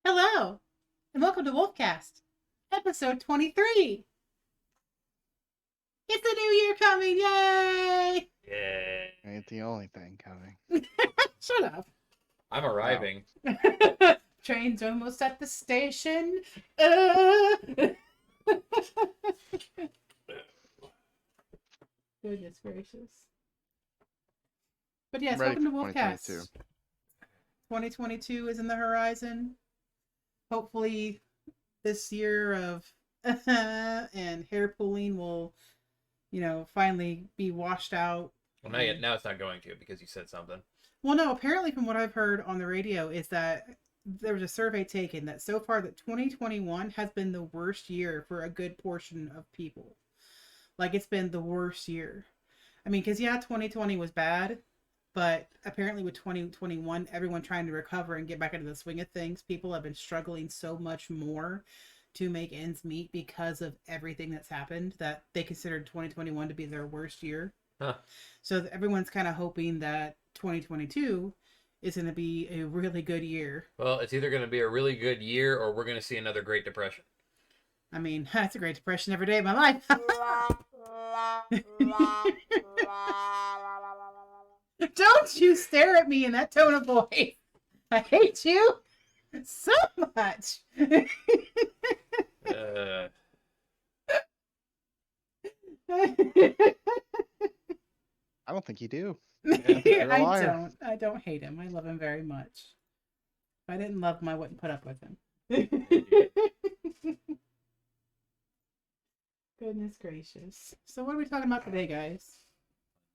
Hello, and welcome to Wolfcast, episode 23. It's the new year coming, yay! Yeah. Ain't the only thing coming. Shut up. I'm arriving. Train's almost at the station. Goodness gracious. But yes, I'm ready welcome to for Wolfcast. 2022. 2022 is in the horizon. Hopefully, this year of and hair pulling will, finally be washed out. Well, now it's not going to because you said something. Well, no, apparently from what I've heard on the radio is that there was a survey taken that so far that 2021 has been the worst year for a good portion of people. Like, it's been the worst year. I mean, because, yeah, 2020 was bad, but apparently with 2021, everyone trying to recover and get back into the swing of things, people have been struggling so much more to make ends meet because of everything that's happened that they considered 2021 to be their worst year. Huh. So everyone's kind of hoping that 2022 is going to be a really good year. Well, it's either going to be a really good year or we're going to see another Great Depression. I mean, that's a Great Depression every day of my life. Don't you stare at me in that tone of voice. I hate you so much. I don't think you do. I don't hate him. I love him very much. If I didn't love him, I wouldn't put up with him. Goodness gracious. So what are we talking about today, guys?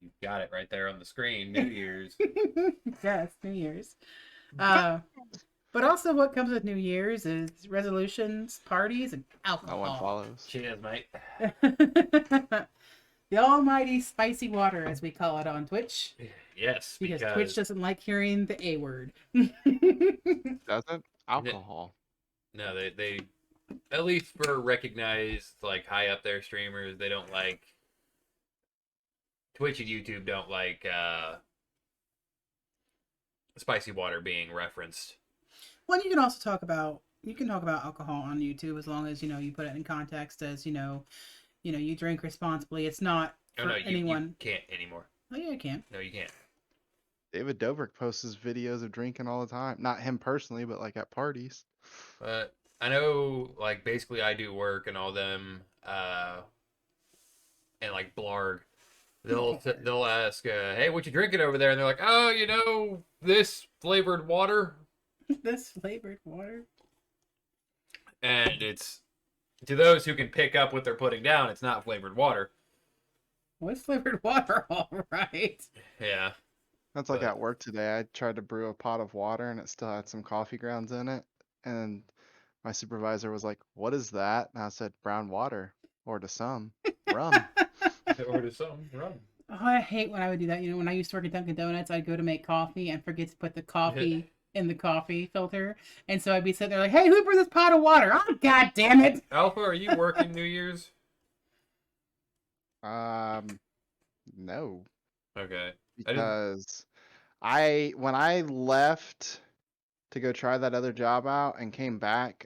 You got it right there on the screen. New Year's. Yes, New Year's. But also what comes with New Year's is resolutions, parties, and alcohol. No one follows. Cheers, mate. The almighty spicy water, as we call it on Twitch. Yes, because Twitch doesn't like hearing the A word. Doesn't? Alcohol. No, they at least for recognized like high up there streamers, they don't like Twitch and YouTube don't like spicy water being referenced. Well, you can also talk about alcohol on YouTube as long as you put it in context as you drink responsibly. It's not for anyone. You can't anymore. Oh yeah, I can. No, you can't. David Dobrik posts his videos of drinking all the time. Not him personally, but like at parties. But I know, like, basically I do work and all them, and like Blarg, they'll ask, hey, what you drinking over there? And they're like, oh, this flavored water. This flavored water. And it's, to those who can pick up what they're putting down, it's not flavored water. What's flavored water? All right. Yeah. That's like at work today. I tried to brew a pot of water and it still had some coffee grounds in it. And my supervisor was like, what is that? And I said, brown water. Or to some, rum. Or to some, rum. Oh, I hate when I would do that. When I used to work at Dunkin' Donuts, I'd go to make coffee and forget to put the coffee in the coffee filter. And so I'd be sitting there like, hey, who brewed this pot of water? Oh, God damn it. Alpha, are you working New Year's? No. Okay. Because when I left to go try that other job out and came back,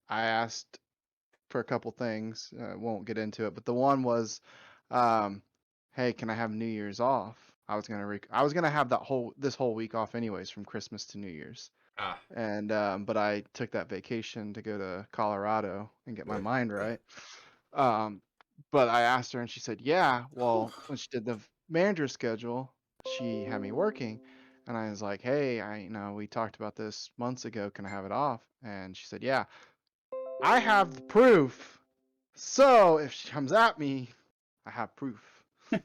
I asked for a couple things. Won't get into it, but the one was, hey, can I have New Year's off? I was gonna have this whole week off anyways, from Christmas to New Year's. And but I took that vacation to go to Colorado and get my mind right. But I asked her and she said, yeah. Well, when she did the manager schedule, she had me working. And I was like, hey, we talked about this months ago. Can I have it off? And she said, yeah. I have the proof. So if she comes at me, I have proof.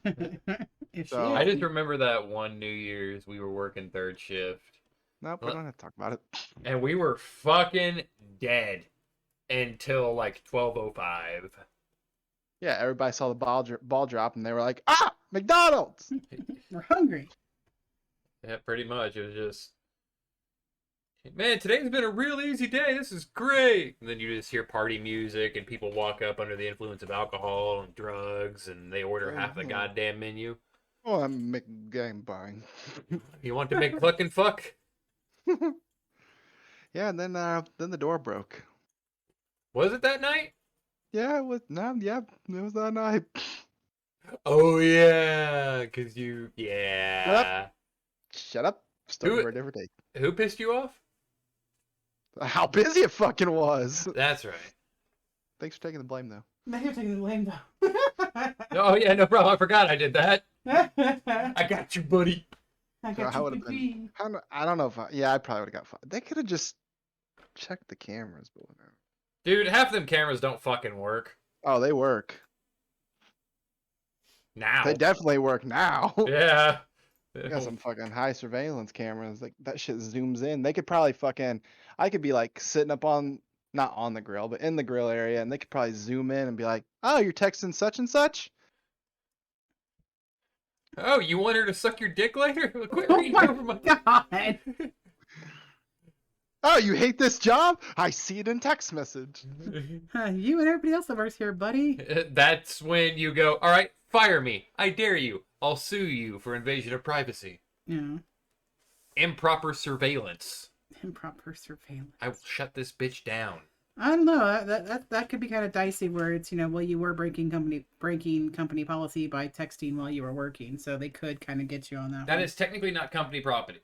I just remember that one New Year's we were working third shift. Nope, we don't have to talk about it. And we were fucking dead until like 12:05. Yeah, everybody saw the ball drop and they were like, McDonald's! We're hungry. Yeah, pretty much. It was just, man, today's been a real easy day. This is great. And then you just hear party music and people walk up under the influence of alcohol and drugs and they order half the goddamn menu. Oh, I'm McGangbang. You want to make fucking fuck? Yeah, and then the door broke. Was it that night? Yeah, it was it was that night. Oh yeah, cause you Shut up. yeah. Shut up. Story Who for a different day. who pissed you off? How busy it fucking was. That's right. Thanks for taking the blame though. Now you're taking the blame though. Oh yeah, no problem. I forgot I did that. I got you, buddy. I So got I you, would have baby. been. I don't know if I probably would have got fired. They could have just checked the cameras, but whatever. Dude, half of them cameras don't fucking work Oh, they work. now. They definitely work now. Yeah. They got some fucking high surveillance cameras. Like that shit zooms in. They could probably fucking. I could be like sitting up on, not on the grill, but in the grill area, and they could probably zoom in and be like, "Oh, you're texting such and such." Oh, you want her to suck your dick later? Quit Oh reading my over my. god. Oh, you hate this job? I see it in text message. You and everybody else that works here, buddy. That's when you go, all right, fire me. I dare you. I'll sue you for invasion of privacy. Yeah. Improper surveillance. Improper surveillance. I will shut this bitch down. I don't know. That could be kind of dicey. Where it's well, you were breaking company policy by texting while you were working, so they could kind of get you on that. That one. is technically not company property.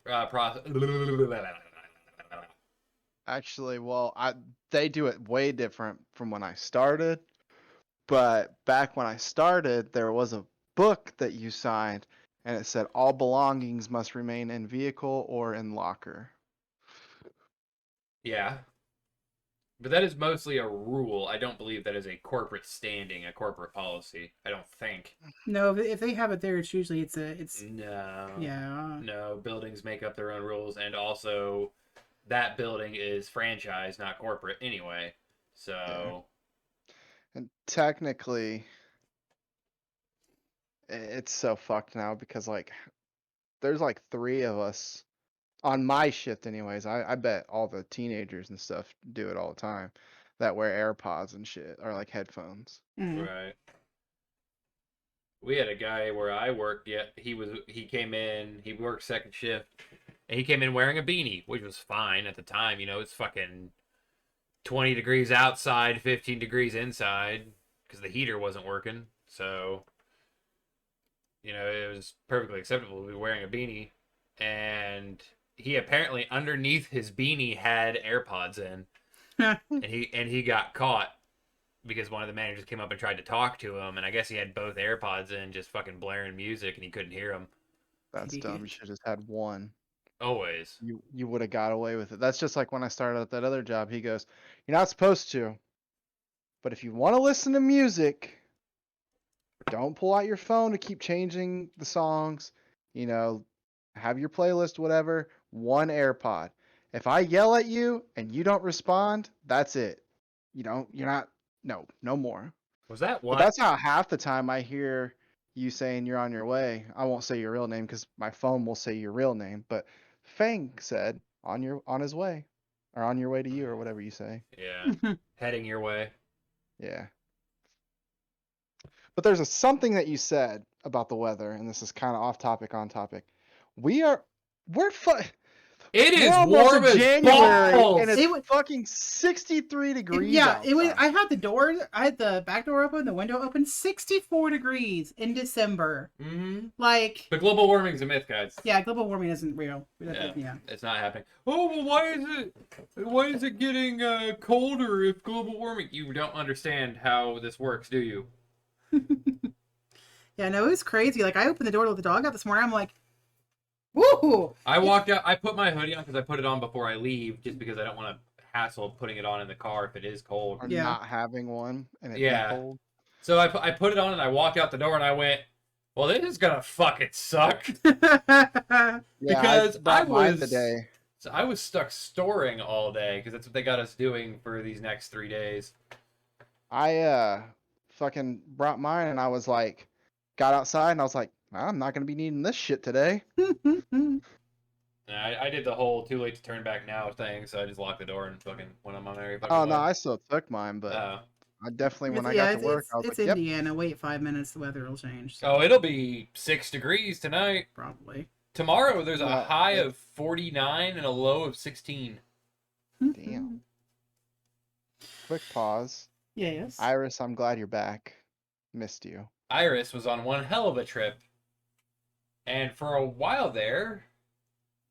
Actually, well, they do it way different from when I started. But back when I started, there was a book that you signed, and it said all belongings must remain in vehicle or in locker. Yeah. But that is mostly a rule. I don't believe that is a corporate standing, a corporate policy. I don't think. No, if they have it there, it's usually it's No. yeah. No, buildings make up their own rules, and also that building is franchise, not corporate anyway. So. And technically, it's so fucked now because like, there's like 3 of us on my shift anyways. I bet all the teenagers and stuff do it all the time that wear AirPods and shit or like headphones. Mm. Right. We had a guy where I worked. Yeah, he came in. He worked second shift, and he came in wearing a beanie, which was fine at the time. It's fucking 20 degrees outside, 15 degrees inside, because the heater wasn't working. So, it was perfectly acceptable to be wearing a beanie, and he apparently underneath his beanie had AirPods in, and he got caught because one of the managers came up and tried to talk to him, and I guess he had both AirPods in, just fucking blaring music, and he couldn't hear him. That's dumb. You should have just had one. Always. You would have got away with it. That's just like when I started at that other job. He goes, "You're not supposed to, but if you want to listen to music, don't pull out your phone to keep changing the songs. Have your playlist, whatever. One AirPod. If I yell at you and you don't respond, that's it. You're not. No more." Was that But what? that's how half the time I hear you saying you're on your way. I won't say your real name because my phone will say your real name. But Fang said on his way, or on your way to you, or whatever you say. Yeah. Heading your way. Yeah. But there's something that you said about the weather, and this is kind of off topic, on topic. We're It is almost warm in as January, balls. and it's fucking 63 degrees. Yeah, it was. outside. I had the back door open, the window open. 64 degrees in December. Mm-hmm. Like, But global warming's a myth, guys. yeah, global warming isn't real. Yeah. It's not happening. Oh, well, why is it getting colder if global warming? You don't understand how this works, do you? Yeah, no, it was crazy. Like, I opened the door to let the dog out this morning. I'm like, woo! I walked out. I put my hoodie on because I put it on before I leave, just because I don't want to hassle putting it on in the car if it is cold. Or Yeah. not having one, and it's Yeah. cold. So I put it on and I walked out the door and I went, well, this is gonna fucking suck. Yeah, Because brought mine was- today. So I was stuck storing all day because that's what they got us doing for these next 3 days. I fucking brought mine, and I was like, got outside, and I was like, I'm not gonna be needing this shit today. And I did the whole too late to turn back now thing, so I just locked the door and fucking went on my merry fucking Oh way. no, I still took mine, but I definitely when I got to work, I was it's like, yep. Indiana. Wait 5 minutes, the weather will change. So Oh, it'll be 6 degrees tonight. probably. Tomorrow there's a Yeah, high yeah. of 49 and a low of 16. Damn. Quick pause. Yes. Iris, I'm glad you're back. Missed you. Iris was on one hell of a trip, and for a while there,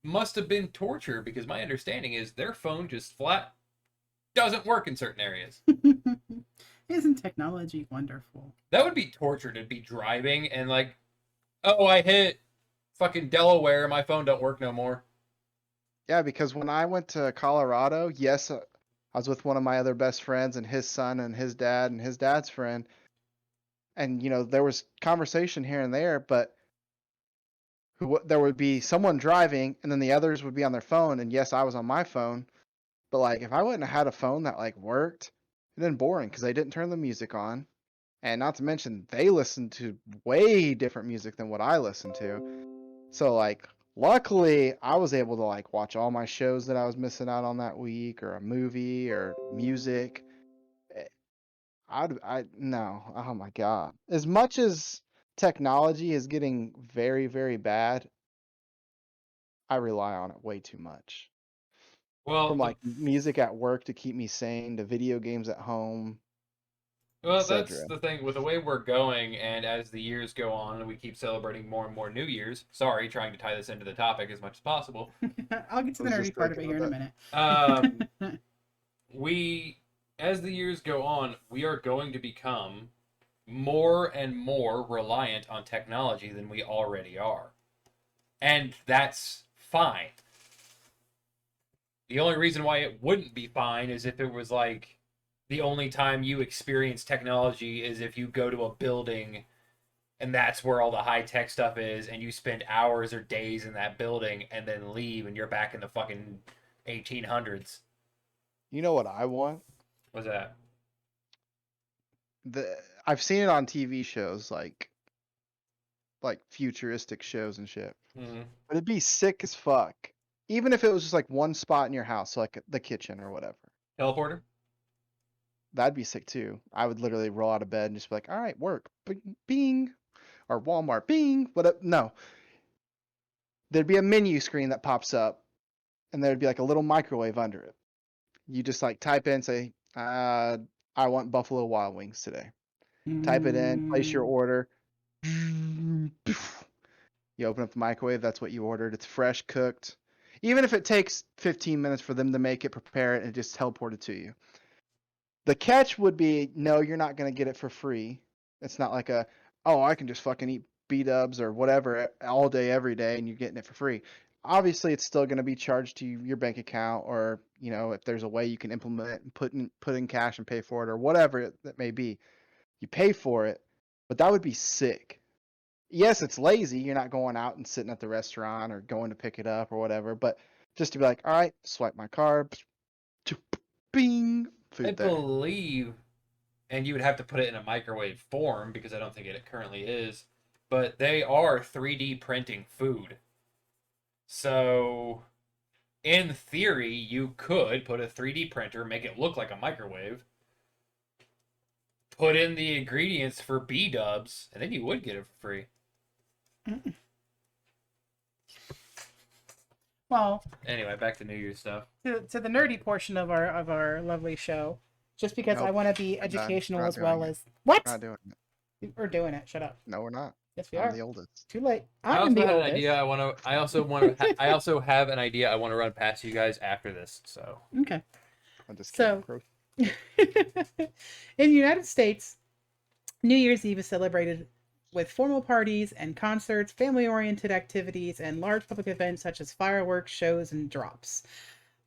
must have been torture because my understanding is their phone just flat doesn't work in certain areas. Isn't technology wonderful? That would be torture to be driving and like, oh, I hit fucking Delaware, my phone don't work no more. Yeah, because when I went to Colorado, yes, I was with one of my other best friends and his son and his dad's friend. And, there was conversation here and there, but there would be someone driving and then the others would be on their phone. And yes, I was on my phone. But like, if I wouldn't have had a phone that like worked, it'd been boring because they didn't turn the music on. And not to mention, they listened to way different music than what I listened to. So like, luckily, I was able to like watch all my shows that I was missing out on that week, or a movie, or music. Eh, no. Oh my God. As much as technology is getting very, very bad, I rely on it way too much. Well, From like music at work to keep me sane, to video games at home, that's etc. the thing with the way we're going, and as the years go on, and we keep celebrating more and more New Year's. Sorry, trying to tie this into the topic as much as possible. I'll get to the I was nerdy just part of it thinking here in a about minute. We, as the years go on, we are going to become more and more reliant on technology than we already are. And that's fine. The only reason why it wouldn't be fine is if it was like the only time you experience technology is if you go to a building and that's where all the high tech stuff is, and you spend hours or days in that building and then leave and you're back in the fucking 1800s. You know what I want? What's that? I've seen it on TV shows like futuristic shows and shit. Mm-hmm. But it'd be sick as fuck. Even if it was just like one spot in your house, so like the kitchen or whatever. Teleporter? That'd be sick too. I would literally roll out of bed and just be like, all right, work. Bing, bing. Or Walmart, bing. What? No. There'd be a menu screen that pops up and there'd be like a little microwave under it. You just like type in, say, I want Buffalo Wild Wings today. Type it in, place your order. You open up the microwave, that's what you ordered. It's fresh, cooked. Even if it takes 15 minutes for them to make it, prepare it, and just teleport it to you. The catch would be, no, you're not going to get it for free. It's not like I can just fucking eat B-dubs or whatever all day, every day, and you're getting it for free. Obviously, it's still going to be charged to your bank account, or, if there's a way you can implement it and put in cash and pay for it, or whatever that may be. You pay for it, but that would be sick. Yes, it's lazy. You're not going out and sitting at the restaurant or going to pick it up or whatever, but just to be like, all right, swipe my card, bing, I food there. believe, and you would have to put it in a microwave form because I don't think it currently is, but they are 3D printing food. So, in theory, you could put a 3D printer, make it look like a microwave, put in the ingredients for B-dubs, and then you would get it for free. Well, Anyway, back to New Year's stuff. to the nerdy portion of our lovely show, just because I Nope. want to be We're done. educational We're not as well doing it. as what? We're not doing it. We're doing it. Shut up. No, we're not. Yes, we I'm are. the oldest. Too late. I I'm also the had an oldest. idea. I also have an idea I want to run past you guys after this. So Okay. I'm just So- kidding. In the United States, New Year's Eve is celebrated with formal parties and concerts, family-oriented activities, and large public events such as fireworks, shows, and drops.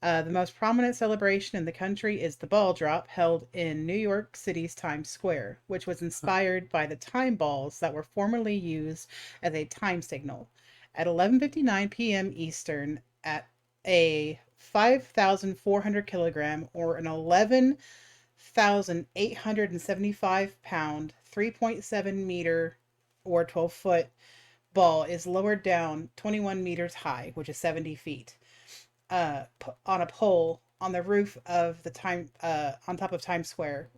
The most prominent celebration in the country is the ball drop, held in New York City's Times Square, which was inspired by the time balls that were formerly used as a time signal. At 11:59 p.m. Eastern, at a 5,400 kilogram or an 11,875 pound, 3.7 meter or 12-foot ball is lowered down 21 meters high, which is 70 feet. On a pole on the roof of on top of Times Square,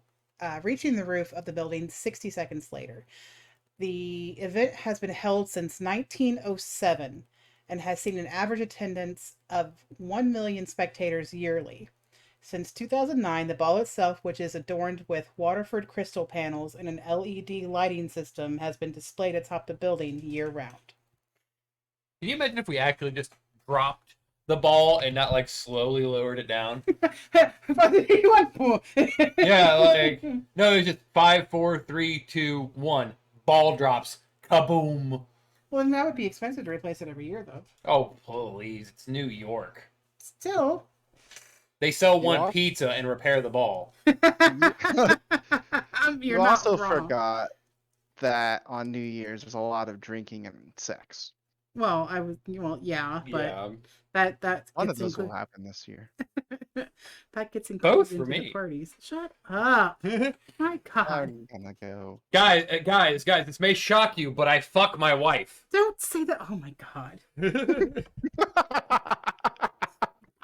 reaching the roof of the building 60 seconds later. The event has been held since 1907 and has seen an average attendance of 1 million spectators yearly. Since 2009, the ball itself, which is adorned with Waterford crystal panels and an LED lighting system, has been displayed atop the building year-round. Can you imagine if we actually just dropped the ball and not like slowly lowered it down? Yeah, like no, it's just 5, 4, 3, 2, 1. Ball drops. Kaboom. Well, then that would be expensive to replace it every year, though. Oh, please. It's New York. Still. They sell You one also- pizza and repair the ball. You're You not also wrong. forgot that on New Year's there's a lot of drinking and sex. Well, yeah, but Yeah. that One gets of those will included. happen this year. That gets included Both for into the me. parties. Shut up! My God! I'm gonna go. guys, this may shock you, but I fuck my wife. Don't say that. Oh my God!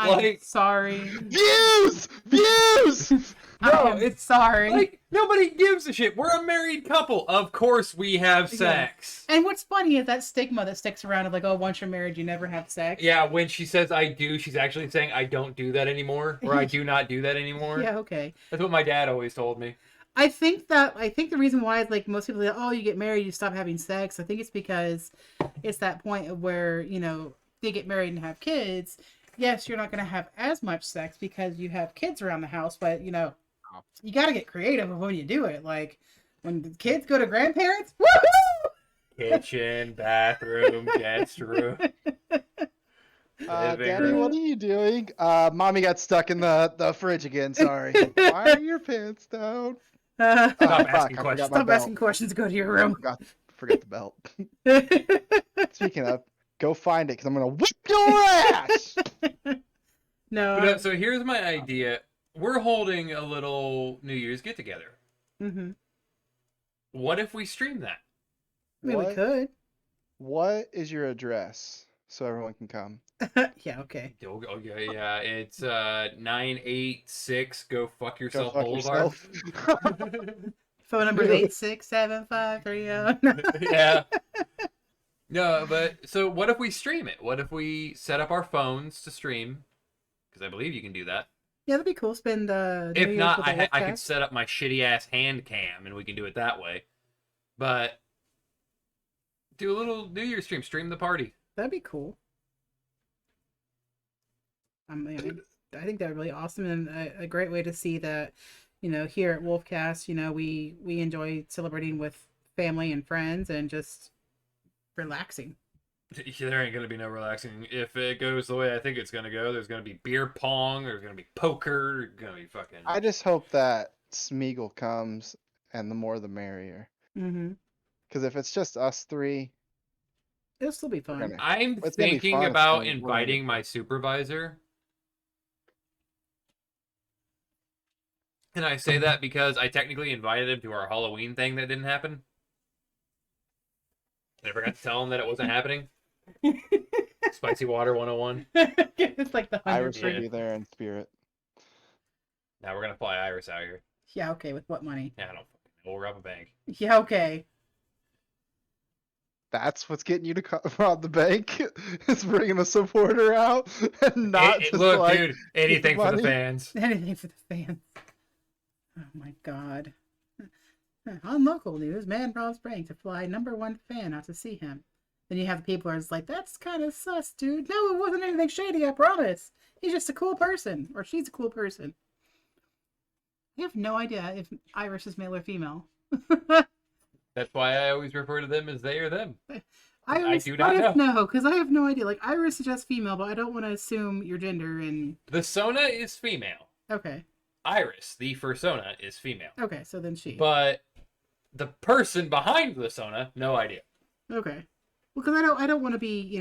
I'm Like- sorry. Views! Views! I'm it's sorry. Like, nobody gives a shit. We're a married couple. Of course we have sex. And what's funny is that stigma that sticks around of like, oh, once you're married, you never have sex. Yeah, when she says I do, she's actually saying I don't do that anymore, or I do not do that anymore. Yeah. Okay. That's what my dad always told me. I think the reason why is like most people are like, oh, you get married, you stop having sex. I think it's because it's that point of where, they get married and have kids. Yes, you're not going to have as much sex because you have kids around the house, but you got to get creative when you do it. Like when the kids go to grandparents, woohoo! Kitchen, bathroom, guest room. Living Daddy, room. what are you doing? Mommy got stuck in the fridge again. Sorry. Why are your pants down? Stop Stop fuck, asking I questions. forgot my asking questions. Go to your room. Forgot the belt. Speaking of, go find it because I'm gonna whip your ass. No. But, so here's my idea. We're holding a little New Year's get together. Mm-hmm. What if we stream that? I mean, we What? could. What is your address so everyone can come? Yeah. Okay. Okay, yeah, it's 986 Go Fuck Go Yourself fuck Boulevard. yourself. Phone number 86753. Yeah. No, but so what if we stream it? What if we set up our phones to stream? Because I believe you can do that. Yeah, that'd be cool. Spend New If Year's not, with a I could webcast. set up my shitty ass hand cam and we can do it that way. But do a little New Year's stream. Stream the party. That'd be cool. I mean, I think that'd be really awesome and a great way to see that, here at Wolfcast, we enjoy celebrating with family and friends and just relaxing. There ain't gonna be no relaxing. If it goes the way I think it's gonna go, there's gonna be beer pong, there's gonna be poker, there's gonna be fucking. I just hope that Smeagol comes, and the more the merrier. Mm-hmm. Because if it's just us three, It'll still be fun. gonna- I'm It's gonna be thinking fun, it's about gonna be inviting my supervisor. And I say that because I technically invited him to our Halloween thing that didn't happen. And I forgot to tell him that it wasn't happening. Spicy Water 101. It's like the Iris 100. will be there in spirit. Now we're gonna fly Iris out here. Yeah, okay. With what money? Yeah, I don't fucking know. We'll rob a bank. Yeah, okay. That's what's getting you to rob the bank. Is bringing a supporter out and not just Look, like dude, anything for the money. fans. Anything for the fans. Oh my God. On local news, man robs bank to fly #1 fan out to see him. Then you have the people who are just like, that's kind of sus, dude. No, it wasn't anything shady, I promise. He's just a cool person. Or she's a cool person. I have no idea if Iris is male or female. That's why I always refer to them as they or them. Iris, do not what if know. no? Because I have no idea. Like, Iris is just female, but I don't want to assume your gender and... The Sona is female. Okay. Iris, the fursona, is female. Okay, so then she. But the person behind the Sona, no idea. Okay. Well, because I don't want to be,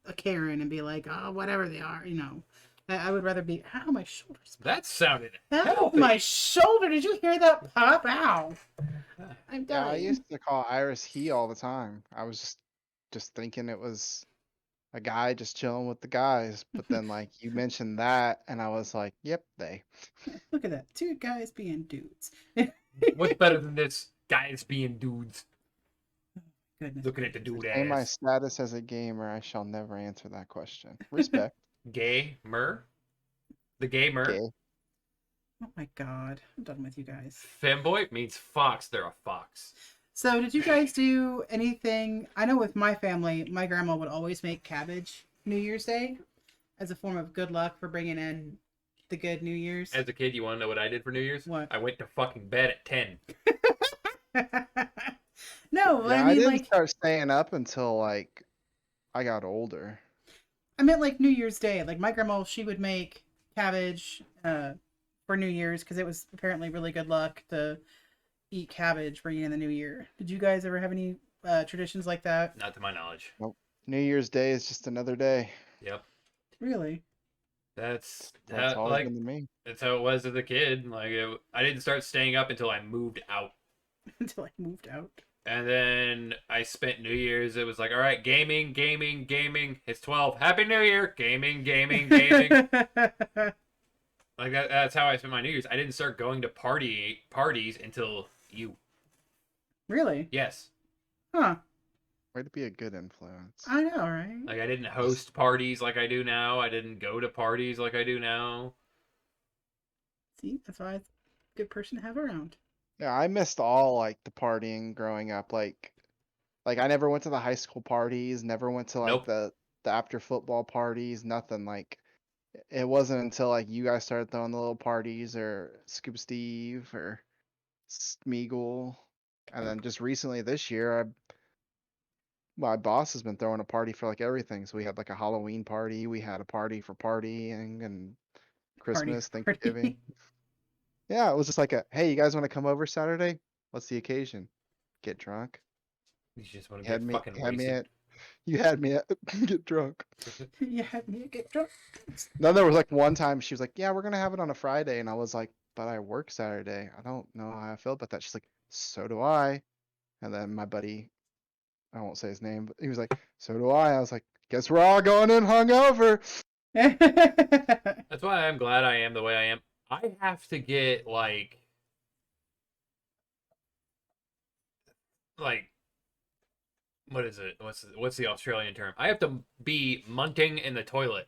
a Karen and be like, oh, whatever they are, I would rather be, ow, my shoulder's That sounded Ow, healthy. my shoulder. Did you hear that pop? Ow. I'm Yeah, I dying. used to call Iris he all the time. I was just thinking it was a guy just chilling with the guys. But then like you mentioned that and I was like, yep, they. Look at that. Two guys being dudes. What's better than this? Guys being dudes. Goodness. Looking at the dude In my ass. status as a gamer, I shall never answer that question. Respect. Gamer? The gamer? Gay. Oh my god, I'm done with you guys. Femboy means fox. They're a fox. So, did you guys do anything? I know with my family, my grandma would always make cabbage New Year's Day as a form of good luck for bringing in the good New Year's. As a kid, you want to know what I did for New Year's? What? I went to fucking bed at 10. No, Yeah, I I mean, didn't like, start staying up until like I got older. I meant like New Year's Day. Like, my grandma, she would make cabbage for New Year's because it was apparently really good luck to eat cabbage bringing in the new year. Did you guys ever have any traditions like that? Not to my knowledge. Nope. New Year's Day is just another day. Yep. Really? That's That's how, always like, been to me. that's how it was as a kid. Like, I didn't start staying up until I moved out. Until I moved out. And then I spent New Year's. It was like, all right, gaming, gaming, gaming. It's 12. Happy New Year. Gaming, gaming, gaming. Like that's how I spent my New Year's. I didn't start going to parties until you. Really? Yes. Huh. Way to be a good influence. I know, right? Like I didn't host parties like I do now. I didn't go to parties like I do now. See, that's why it's a good person to have around. Yeah, I missed all like the partying growing up. Like I never went to the high school parties, never went to like Nope. the after football parties, nothing. Like it wasn't until like you guys started throwing the little parties or Scoop Steve or Smeagol. And then just recently this year, my boss has been throwing a party for like everything. So we had like a Halloween party, we had a party for partying and Party, Christmas, party. Thanksgiving. Yeah, it was just like a, hey, you guys want to come over Saturday? What's the occasion? Get drunk. You just want You to had get me, fucking you had me wasted. at, you had me at get drunk. You had me get drunk. Then there was like one time she was like, yeah, we're gonna have it on a Friday, and I was like, but I work Saturday. I don't know how I feel about that. She's like, so do I. And then my buddy, I won't say his name, but he was like, so do I. I was like, guess we're all going in hungover. That's why I'm glad I am the way I am. I have to get like what is it? What's the Australian term? I have to be munting in the toilet.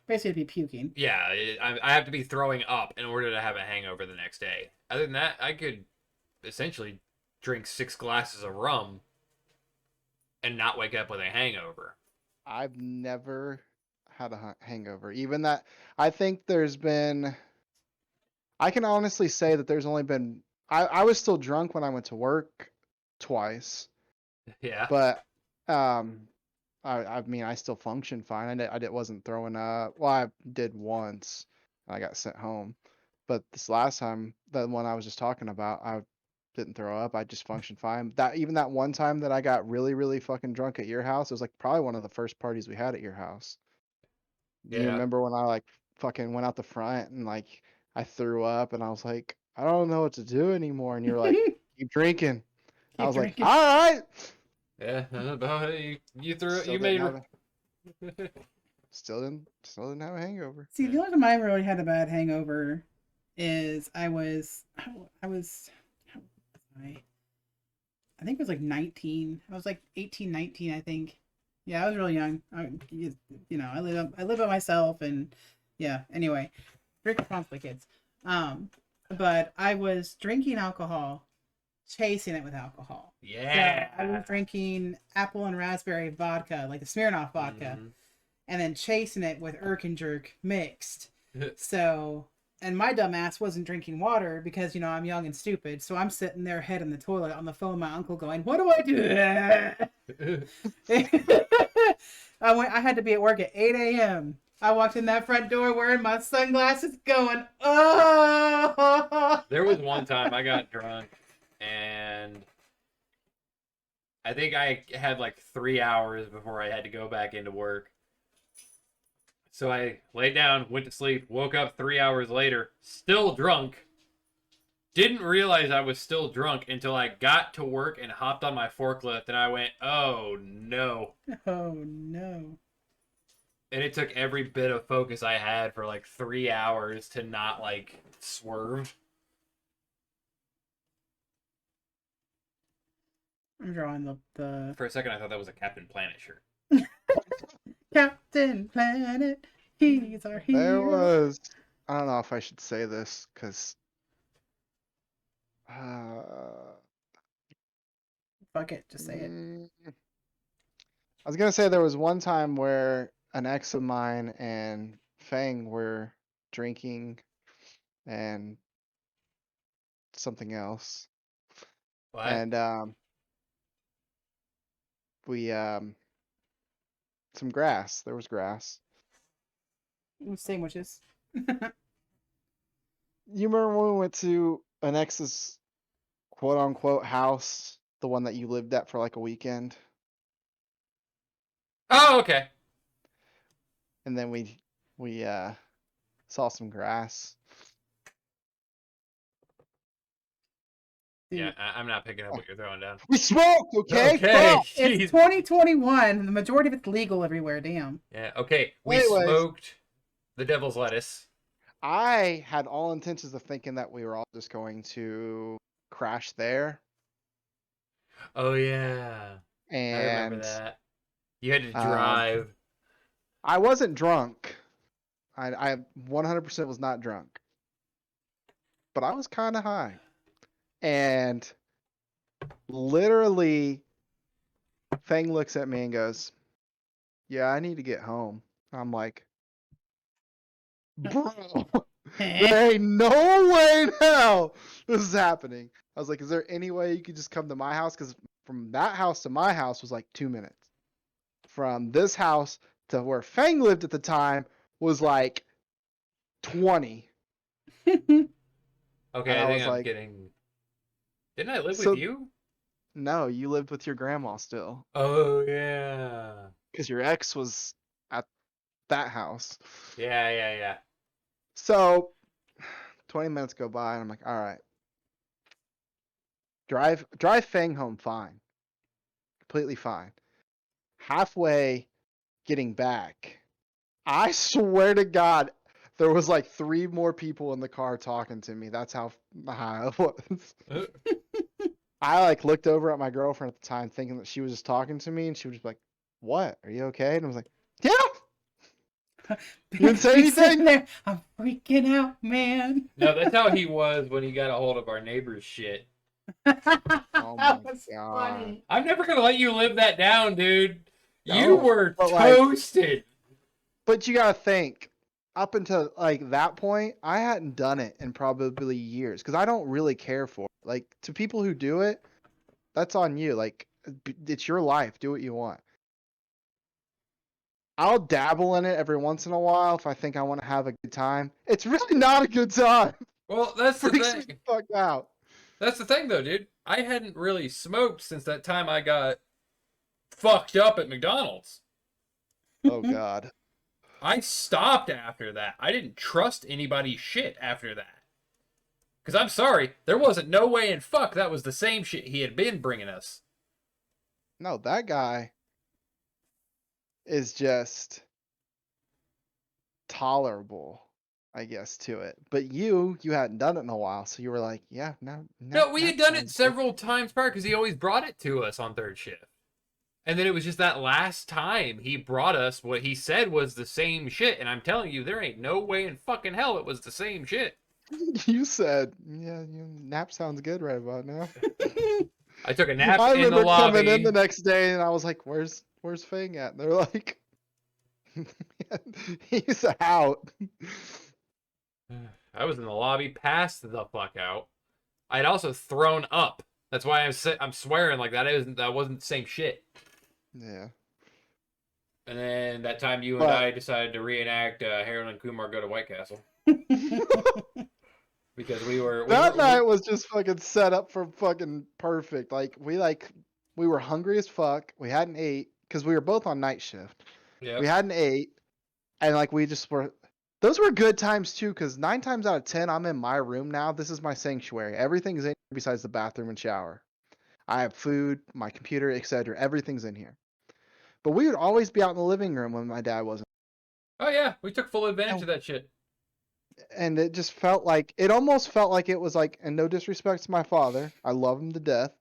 Basically, be puking. Yeah, I have to be throwing up in order to have a hangover the next day. Other than that, I could essentially drink 6 glasses of rum and not wake up with a hangover. I've never had a hangover. Even that, I think there's been, I can honestly say that there's only been, I was still drunk when I went to work twice, Yeah. but I mean, I still functioned fine. Wasn't throwing up. Well, I did once. And I got sent home. But this last time, the one I was just talking about, I didn't throw up. I just functioned fine. That one time that I got really, really fucking drunk at your house, it was like probably one of the first parties we had at your house. You Yeah. remember when I like fucking went out the front and like I threw up and I was like, I don't know what to do anymore. And you were like, keep drinking. I Keep was like, drinking. all right. Yeah, about it. You threw it. Still You didn't made. have a, still didn't have a hangover. See, the only time I really had a bad hangover is I was how was I think it was like 19. I was like 18, 19, I think. Yeah, I was really young. I live by myself, and yeah. Anyway, drink responsibly, kids. But I was drinking alcohol, chasing it with alcohol. Yeah. So I was drinking apple and raspberry vodka, like the Smirnoff vodka, and then chasing it with Irk and Jerk mixed. So, and my dumb ass wasn't drinking water because, I'm young and stupid. So I'm sitting there head in the toilet on the phone with my uncle going, what do I do? I had to be at work at 8 a.m. I walked in that front door wearing my sunglasses going, oh! There was one time I got drunk and I think I had like 3 hours before I had to go back into work. So I laid down, went to sleep, woke up 3 hours later, still drunk. Didn't realize I was still drunk until I got to work and hopped on my forklift and I went, oh no. Oh no. And it took every bit of focus I had for like 3 hours to not like swerve. I'm drawing the For a second I thought that was a Captain Planet shirt. Captain Planet. He's our hero. There was. I don't know if I should say this because Fuck it, just say it. I was gonna say there was one time where an ex of mine and Fang were drinking and something else, What? and we some grass. There was grass. Sandwiches. You remember when we went to an ex's quote unquote house, the one that you lived at for like a weekend, Oh, okay. and then we saw some grass. Yeah, I'm not picking up what you're throwing down. We smoked, okay? Okay. Fuck! It's Jeez. 2021. The majority of it's legal everywhere. Damn. Yeah. Okay. We Anyways. smoked the devil's lettuce. I had all intentions of thinking that we were all just going to crash there, Oh yeah, I remember and that. You had to drive. I wasn't drunk. I 100% was not drunk, but I was kind of high, and literally, Fang looks at me and goes, "Yeah, I need to get home." I'm like, "Bro, there ain't no way in hell this is happening." I was like, "Is there any way you could just come to my house?" Because from that house to my house was like 2 minutes. From this house to where Fang lived at the time was like 20. Okay, And I I think was I'm like, getting. Didn't I live so with you? no, you lived with your grandma still. Oh yeah. Because your ex was at that house. Yeah. So 20 minutes go by and I'm like, all right. Drive Fang home fine. Completely fine. Halfway getting back, I swear to God, there was like 3 more people in the car talking to me. That's how high I was. I like looked over at my girlfriend at the time thinking that she was just talking to me and she was just like, "What? Are you okay?" And I was like, "Yeah." You didn't say He's sitting anything? there. I'm freaking out, man. No, that's how he was when he got a hold of our neighbor's shit. Oh my That was God. funny. I'm never gonna let you live that down, dude. You No, were but, like- toasted. But you gotta think, up until like that point, I hadn't done it in probably years because I don't really care for it. Like to people who do it, that's on you. Like it's your life. Do what you want. I'll dabble in it every once in a while if I think I want to have a good time. It's really not a good time. Well, that's the Freaks me thing. the fuck out. That's the thing, though, dude. I hadn't really smoked since that time I got fucked up at McDonald's. Oh God. I stopped after that. I didn't trust anybody's shit after that. Because I'm sorry, there wasn't no way in fuck that was the same shit he had been bringing us. No, that guy is just tolerable, I guess, to it. But you hadn't done it in a while, so you were like, yeah, No, we had done it sounds several times prior because he always brought it to us on third shift. And then it was just that last time he brought us what he said was the same shit. And I'm telling you, there ain't no way in fucking hell it was the same shit. good. You said, yeah, nap sounds good right about now. I took a nap I in the remember lobby. coming in the next day and I was like, where's Fang at? And they're like, he's out. I was in the lobby, passed the fuck out. I'd also thrown up. That's why I'm swearing like that wasn't the same shit. Yeah. And then that time you and But- I decided to reenact Harold and Kumar Go to White Castle because we were That night was just fucking set up for fucking perfect. Like we were hungry as fuck. We hadn't ate because we were both on night shift. Yeah. We hadn't ate, and like we just were. Those were good times too, because 9 times out of 10, I'm in my room now. This is my sanctuary. Everything's in here besides the bathroom and shower. I have food, my computer, etc. Everything's in here. But we would always be out in the living room when my dad wasn't. Oh yeah, we took full advantage of that shit. And it just felt like it almost felt like it was like, and no disrespect to my father, I love him to death,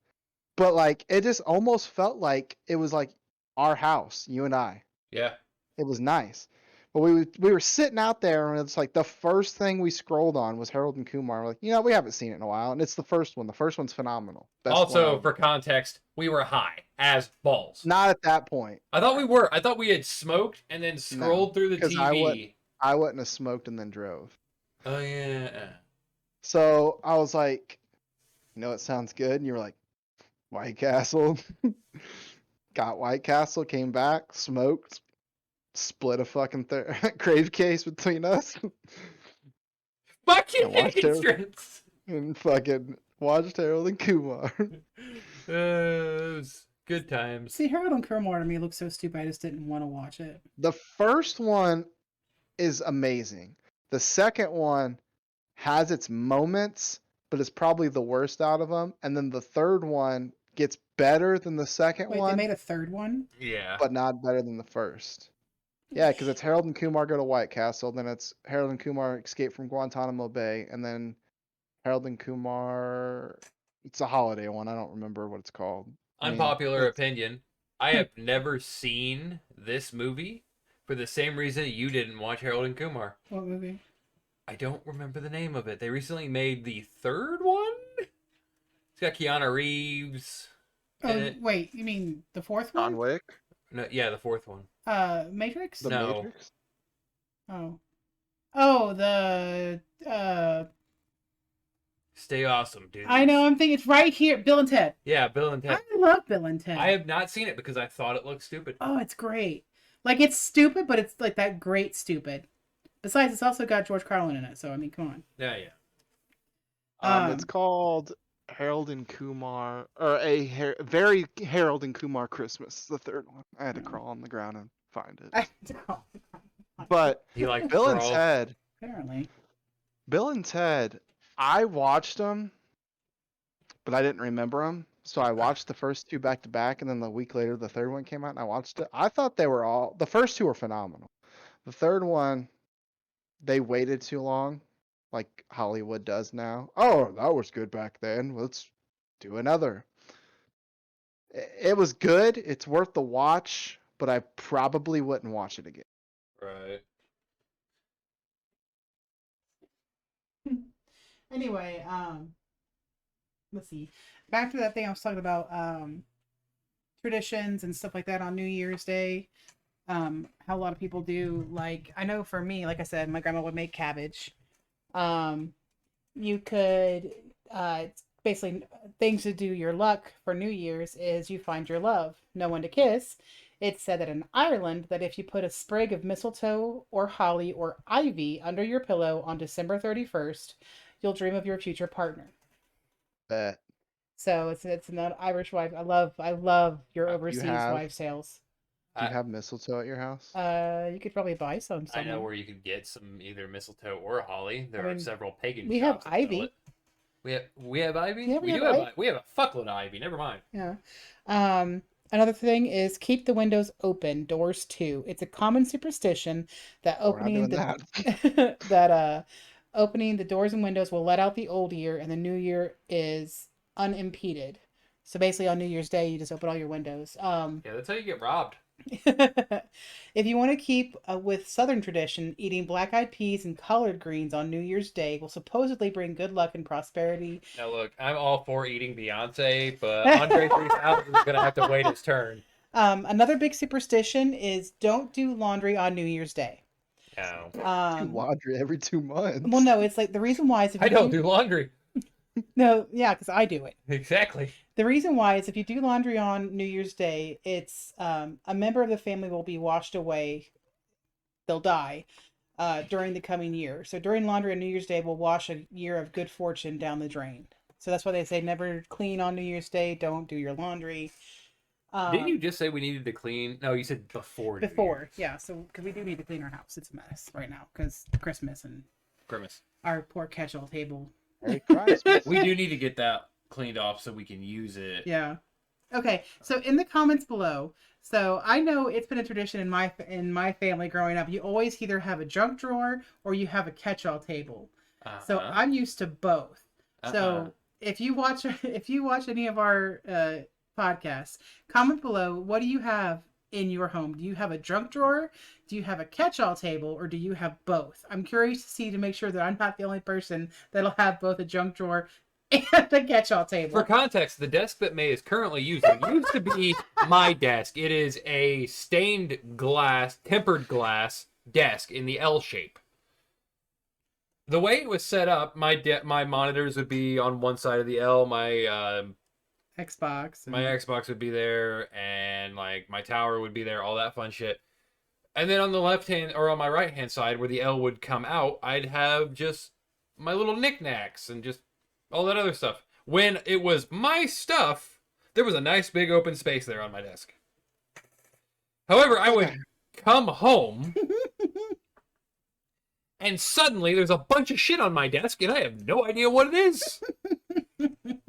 but like it just almost felt like it was like our house, you and I. Yeah. It was nice But we were sitting out there, and it's like the first thing we scrolled on was Harold and Kumar. We're like, we haven't seen it in a while, and it's the first one. The first one's phenomenal. Best one Also, ever. for context, we were high as balls. Not at that point. I thought we were. I thought we had smoked and then scrolled through the 'cause TV. I wouldn't have smoked and then drove. Oh yeah. So I was like, it sounds good. And you were like, White Castle. Got White Castle, came back, smoked, split a fucking crave case between us. Fucking watched it. patrons. And fucking watched Harold and Kumar. It was good times. See, Harold and Kumar to me looks so stupid. I just didn't want to watch it. The first one is amazing. The second one has its moments, but it's probably the worst out of them. And then the third one gets better than the second Wait, one, they made a third one? Yeah. but not better than the first. Yeah, because it's Harold and Kumar go to White Castle, then it's Harold and Kumar escape from Guantanamo Bay, and then Harold and Kumar. It's a holiday one. I don't remember what it's called. Unpopular opinion. I have never seen this movie for the same reason you didn't watch Harold and Kumar. What movie? I don't remember the name of it. They recently made the third one? It's got Keanu Reeves in Oh, it. wait, you mean the fourth John one? Wick. No, yeah, the fourth one. Matrix? The No. Matrix. Oh, the Stay awesome, dude. I know. I'm thinking it's right here. Bill and Ted. Yeah, Bill and Ted. I love Bill and Ted. I have not seen it because I thought it looked stupid. Oh, it's great. Like, it's stupid, but it's like that great stupid. Besides, it's also got George Carlin in it. So I mean, come on. Yeah, yeah. It's called Harold and Kumar, or very Harold and Kumar Christmas. The third one. I had to crawl on the ground and find it. But He like Bill and Ted. Apparently. Bill and Ted. I watched them, but I didn't remember them. So I watched the first two back to back, and then the week later, the third one came out, and I watched it. I thought the first two were phenomenal. The third one, they waited too long, like Hollywood does now. Oh, that was good back then. Let's do another. It was good. It's worth the watch, but I probably wouldn't watch it again. Right. Anyway, let's see. Back to that thing I was talking about, traditions and stuff like that on New Year's Day. How a lot of people do, like, I know for me, like I said, my grandma would make cabbage. You could, basically, things to do your luck for New Year's is you find your love, no one to kiss. It's said that in Ireland that if you put a sprig of mistletoe or holly or ivy under your pillow on December 31st, you'll dream of your future partner. Bet. So it's an Irish wife. I love your overseas wives' tales. Do you have mistletoe at your house? You could probably buy some I somewhere. know where you can get some either mistletoe or holly. There I are mean, several pagan we have shops that sell ivy. it. We have ivy? Yeah, we we do have have we have a fuckload of ivy. Never mind. Yeah. Another thing is keep the windows open, doors too. It's a common superstition that We're not opening doing the that opening the doors and windows will let out the old year and the new year is unimpeded. So basically on New Year's Day you just open all your windows. Yeah, that's how you get robbed. If you want to keep with Southern tradition, eating black-eyed peas and collard greens on New Year's Day will supposedly bring good luck and prosperity. Now look, I'm all for eating Beyonce, but Andre 3000 is gonna have to wait his turn. Another big superstition is don't do laundry on New Year's Day. No. Do laundry every 2 months. Well, no, it's like the reason why is if I you don't do laundry. No, yeah, because I do it. Exactly. The reason why is if you do laundry on New Year's Day, it's a member of the family will be washed away. They'll die during the coming year. So during laundry on New Year's Day, we'll wash a year of good fortune down the drain. So that's why they say never clean on New Year's Day. Don't do your laundry. Didn't you just say we needed to clean? No, you said before. New Year's. Yeah. So because we do need to clean our house, it's a mess right now because Christmas and Grimace. our poor catch-all table. Merry Christmas. We do need to get that cleaned off so we can use it. Yeah. Okay. So in the comments below, so I know it's been a tradition in my family growing up. You always either have a junk drawer or you have a catch-all table. So I'm used to both. So if you watch any of our podcasts, comment below. What do you have in your home? Do you have a junk drawer? Do you have a catch-all table? Or do you have both? I'm curious to see, to make sure that I'm not the only person that'll have both a junk drawer and a catch-all table. For context, the desk that May is currently using used to be my desk. It is a stained glass, tempered glass desk in the L shape. The way it was set up, my monitors would be on one side of the L, my Xbox. my Xbox would be there, and like my tower would be there, all that fun shit. And then on the left hand or on my right hand side, where the L would come out, I'd have just my little knickknacks and just all that other stuff. When it was my stuff, there was a nice big open space there on my desk. However, I would come home and suddenly there's a bunch of shit on my desk and I have no idea what it is.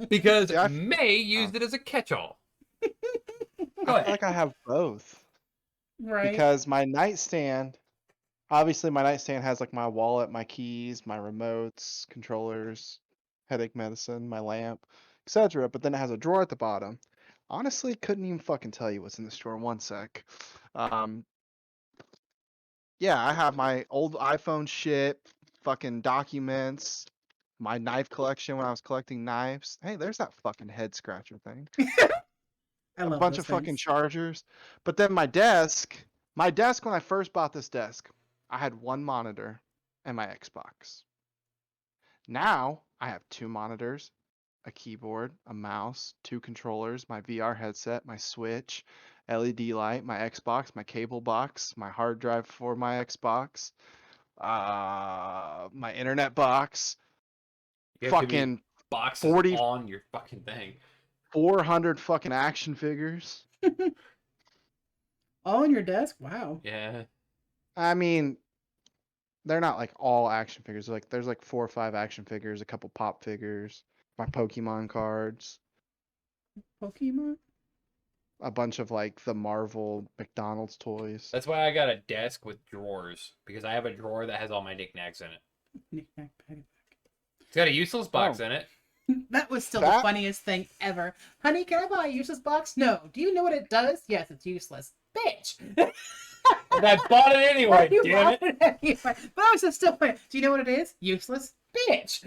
Because May used it as a catch-all. I feel like I have both. Right. Because my nightstand, obviously my nightstand has like my wallet, my keys, my remotes, controllers, headache medicine, my lamp, etc. But then it has a drawer at the bottom. Honestly, couldn't even fucking tell you what's in this drawer. One sec. Yeah, I have my old iPhone shit, fucking documents, my knife collection when I was collecting knives. Hey, there's that fucking head scratcher thing. I love A bunch those of fucking things. chargers. But then my desk when I first bought this desk, I had one monitor and my Xbox. Now I have two monitors, a keyboard, a mouse, two controllers, my VR headset, my Switch, LED light, my Xbox, my cable box, my hard drive for my Xbox, my internet box, You have too many fucking boxes 40 on your fucking thing. 400 fucking action figures. All on your desk? Wow. Yeah. I mean, they're not like all action figures. Like there's like 4 or 5 action figures, a couple pop figures, my Pokemon cards, Pokemon? a bunch of like the Marvel McDonald's toys. That's why I got a desk with drawers. Because I have a drawer that has all my knickknacks in it. Knick-knack, paddywhack. It's got a useless box Oh. in it. That was still the That- funniest thing ever. Honey, can I buy a useless box? No. Do you know what it does? Yes, it's useless. Bitch! And I bought it anyway, You damn bought it. anyway. But I was just still funny. Do you know what it is? Useless. Bitch!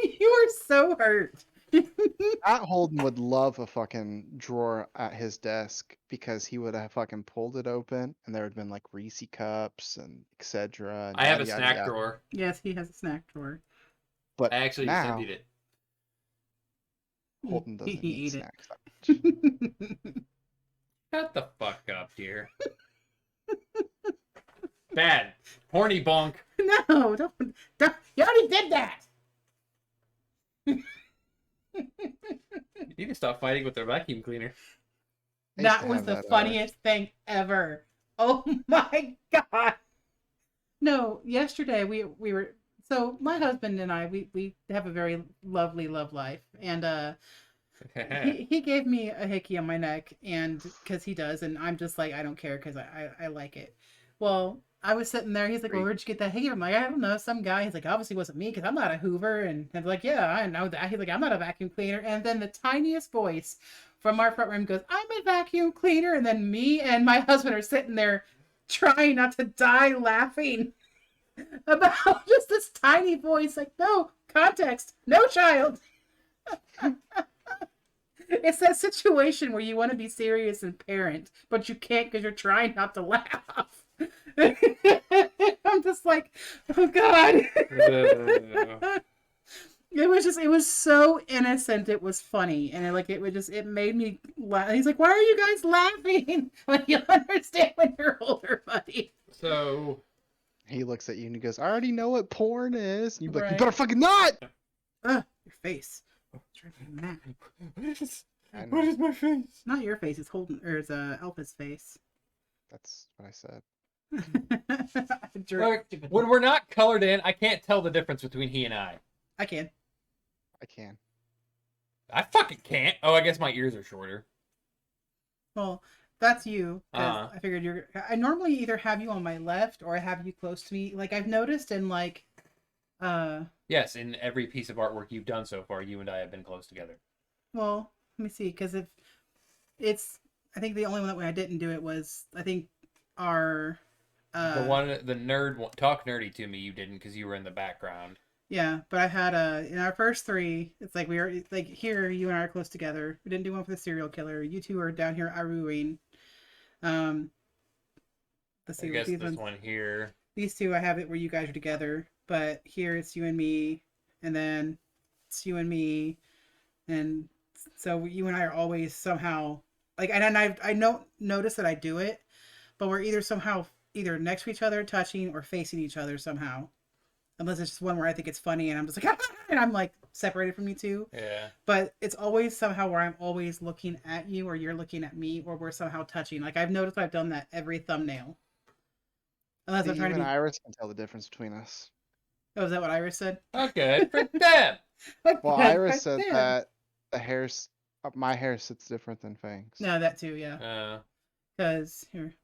You are so hurt. Matt Holden would love a fucking drawer at his desk because he would have fucking pulled it open and there would have been like Reese cups and etc. I have a snack drawer. Yes, he has a snack drawer. But I actually just now emptied it. Holden doesn't He eat ate snacks. Shut the fuck up, dear. Bad. Horny bonk. No, don't. You already did that. You need to stop fighting with their vacuum cleaner. I used That to was have the that, funniest thing ever. Oh my god. No, yesterday we were, so my husband and I we have a very lovely love life, and he gave me a hickey on my neck, and because he does, and I'm just like, I don't care because I like it. Well, I was sitting there, he's like, well, where'd you get that hickey? I'm like, I don't know, some guy. He's like, obviously it wasn't me because I'm not a Hoover, and I'm like, yeah, I know that. He's like, I'm not a vacuum cleaner. And then the tiniest voice from our front room goes, I'm a vacuum cleaner. And then me and my husband are sitting there trying not to die laughing about just this tiny voice. Like, no context, no child. It's that situation where you want to be serious and parent, but you can't because you're trying not to laugh. I'm just like, oh god. It was so innocent. It was funny, and it made me laugh. He's like, "Why are you guys laughing?" Like, you'll understand when you're older, buddy. So He looks at you and he goes, I already know what porn is. And you're like, Right. you better fucking not! Your face. It's driving me mad. I know. what is my face? It's not your face. It's Holden, or it's Alpha's face. That's what I said. Look, when we're not colored in, I can't tell the difference between he and I. I can. I can. I fucking can't. Oh, I guess my ears are shorter. Well, that's you. 'Cause Uh-huh. I figured I normally either have you on my left or I have you close to me. Like, I've noticed in like, Yes, in every piece of artwork you've done so far, you and I have been close together. well, let me see, because if it's I think the only one that I didn't do it was I think our The nerd one, talk nerdy to me. You didn't because you were in the background. yeah, but I had in our first three, it's like we were like here you and I are close together. We didn't do one for the serial killer. You two are down here Aruing. Um let's I see guess these this ones. one here. These two I have it where you guys are together, but here it's you and me, and then it's you and me, and so you and I are always somehow like, and I don't notice that I do it, but we're either somehow either next to each other, touching, or facing each other somehow. Unless it's just one where I think it's funny and I'm just like, and I'm like separated from you two. Yeah. But it's always somehow where I'm always looking at you or you're looking at me or we're somehow touching. Like I've noticed I've done that every thumbnail. Unless See, I'm trying to even be. Iris can tell the difference between us. Oh, is that what Iris said? Okay, for them. Well, Iris said that the hair's my hair sits different than Fang's. No, that too, yeah. Because here,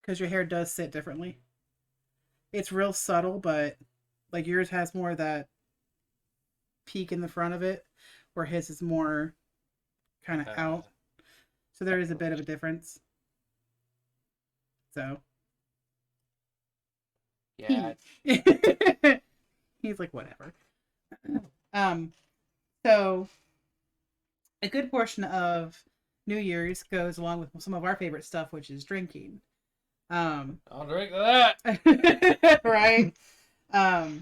because your hair does sit differently. It's real subtle, but like yours has more of that peak in the front of it, where his is more kind of out. So there is a bit of a difference. So Yeah. he's like whatever. So a good portion of New Year's goes along with some of our favorite stuff, which is drinking. I'll drink that. Right. Shut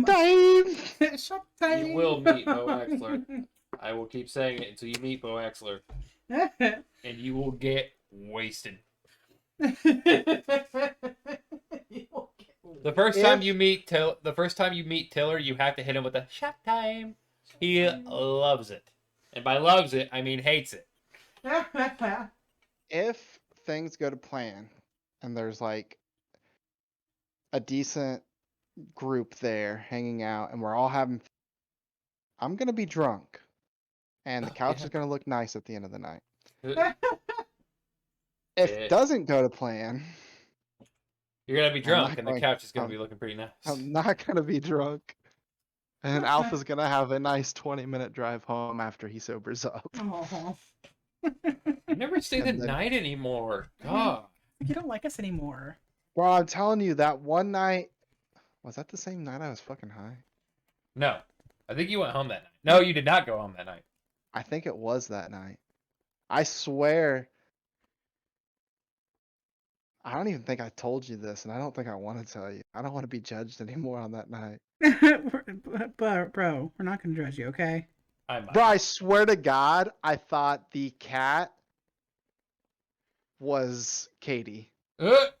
time. Shut time. You will meet Bo Exler. I will keep saying it until you meet Bo Exler, and you will get wasted. The first time you meet Tiller, you have to hit him with a shot time. He loves it, and by loves it, I mean hates it. If things go to plan, and there's like a decent group there hanging out, and we're all having, I'm gonna be drunk, and the couch is gonna look nice at the end of the night. If it doesn't go to plan, you're gonna be drunk, and the couch is gonna be looking pretty nice. I'm not gonna be drunk, and Alpha's gonna have a nice 20-minute drive home after he sobers up. You never stay the night anymore. God, you don't like us anymore. Bro, I'm telling you, that one night, was that the same night I was fucking high? No, I think you went home that night. No, you did not go home that night. I think it was that night. I swear. I don't even think I told you this, and I don't think I want to tell you. I don't want to be judged anymore on that night. Bro, we're not gonna judge you, okay? Bro, I swear to God, I thought the cat was Katie. Like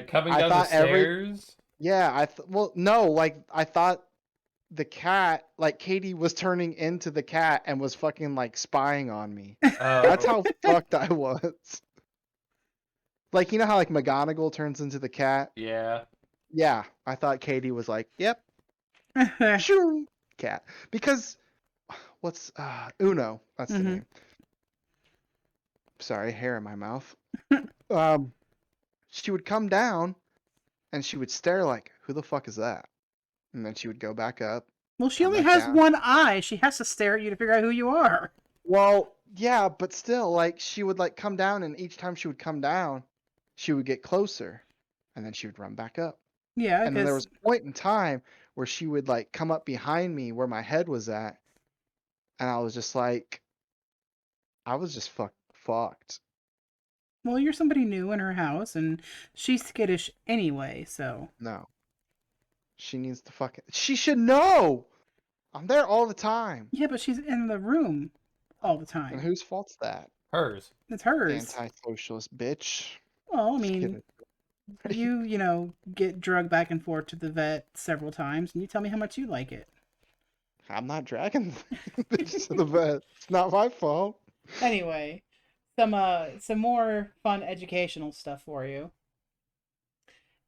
coming down the stairs? Yeah, well, no, like I thought the cat, like Katie was turning into the cat and was fucking like spying on me. That's how fucked I was. Like, you know how like McGonagall turns into the cat? Yeah. Yeah, I thought Katie was like, yep. Shoo, cat. Because what's Uno, that's the name. Sorry, hair in my mouth. She would come down and she would stare like, who the fuck is that? And then she would go back up. Well, she only has one eye. She has to stare at you to figure out who you are. Well, yeah, but still, like, she would like come down, and each time she would come down, she would get closer, and then she would run back up. Yeah, and then there was a point in time where she would like come up behind me where my head was at, and I was just like, I was just fucked. Well, you're somebody new in her house, and she's skittish anyway, so. No. She needs to fucking. She should know! I'm there all the time. Yeah, but she's in the room all the time. And whose fault's that? Hers. It's hers. Anti-socialist bitch. Well, I mean, you know, get drugged back and forth to the vet several times, and you tell me how much you like it. I'm not dragging bitches to the vet. It's not my fault. Anyway, some more fun educational stuff for you.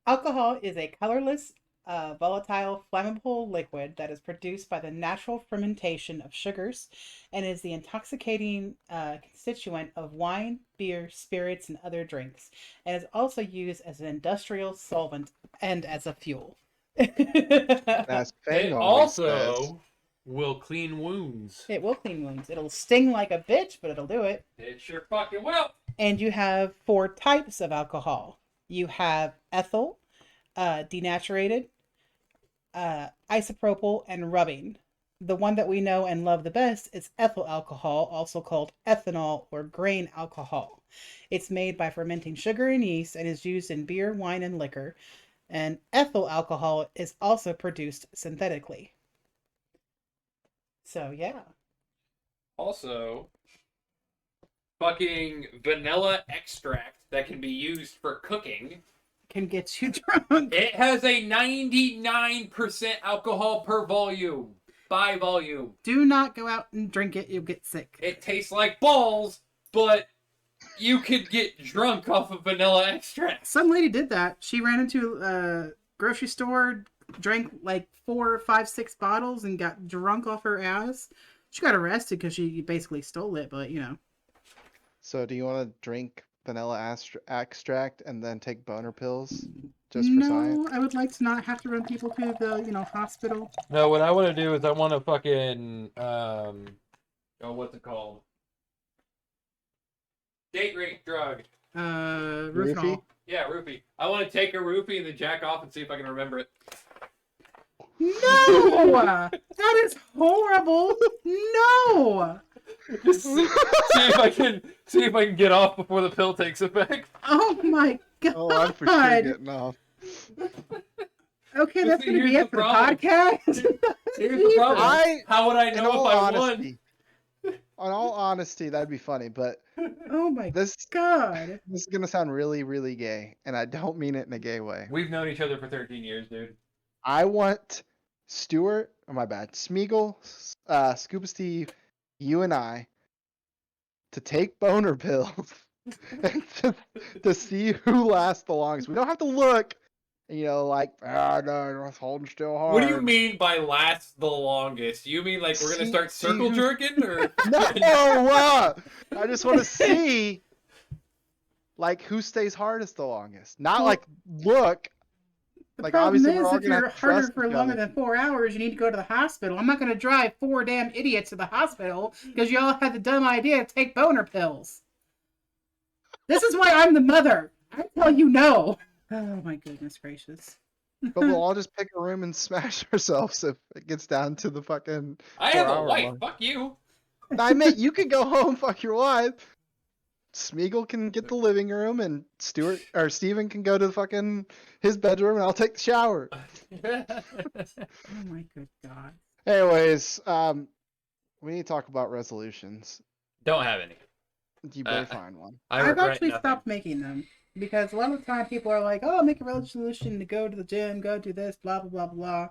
Alcohol is a colorless, volatile, flammable liquid that is produced by the natural fermentation of sugars and is the intoxicating constituent of wine, beer, spirits, and other drinks, and is also used as an industrial solvent and as a fuel. That's it also will clean wounds. It will clean wounds. It'll sting like a bitch, but it'll do it. It sure fucking will. And you have 4 types of alcohol. You have ethyl, denaturated, isopropyl, and rubbing. The one that we know and love the best is ethyl alcohol, also called ethanol or grain alcohol. It's made by fermenting sugar and yeast and is used in beer, wine, and liquor. And ethyl alcohol is also produced synthetically. So, yeah. Also, fucking vanilla extract that can be used for cooking. Can get you drunk. It has a 99% alcohol per volume. By volume. Do not go out and drink it. You'll get sick. It tastes like balls, but you could get drunk off of vanilla extract. Some lady did that. She ran into a grocery store, drank like 4, 5, 6 bottles, and got drunk off her ass. She got arrested because she basically stole it, but you know. So do you want to drink vanilla extract and then take boner pills just for No, science? I would like to not have to run people to the, hospital. No, what I want to do is I want to fucking, what's it called? Date rape drug. Roofie? Yeah, roofie. I want to take a roofie and then jack off and see if I can remember it. No! That is horrible! No! Just see if I can get off before the pill takes effect. Oh my god! Oh, I'm for sure getting off. Okay, that's See, gonna be here's it the for the problem. podcast. Here's the problem. How would I In know all if I won? honesty, on all honesty, that'd be funny, but Oh my this god! is gonna sound really, really gay, and I don't mean it in a gay way. We've known each other for 13 years, dude. I want Stuart, oh my bad, Smeagol, Scuba Steve, you and I to take boner pills and to see who lasts the longest. We don't have to look, like, no, it's holding still hard. What do you mean by last the longest? You mean like we're gonna start circle jerking, or No, I just want to see, like, who stays hardest the longest. Not like look. The Like, problem obviously, is, we're all if gonna you're have to harder trust for each longer other. than 4 hours, you need to go to the hospital. I'm not going to drive 4 damn idiots to the hospital because y'all had the dumb idea to take boner pills. This is why I'm the mother. I tell you no. Oh my goodness gracious. But we'll all just pick a room and smash ourselves if it gets down to the fucking. I have a 4-hour wife. mark. Fuck you. I meant you can go home, fuck your wife. Smeagol can get the living room, and Stuart or Steven can go to his bedroom, and I'll take the shower. Oh my good god. Anyways, we need to talk about resolutions. Don't have any. You better find one. I I've regret actually nothing. stopped making them because a lot of the time people are like, "Oh, make a resolution to go to the gym, go do this, blah blah blah blah."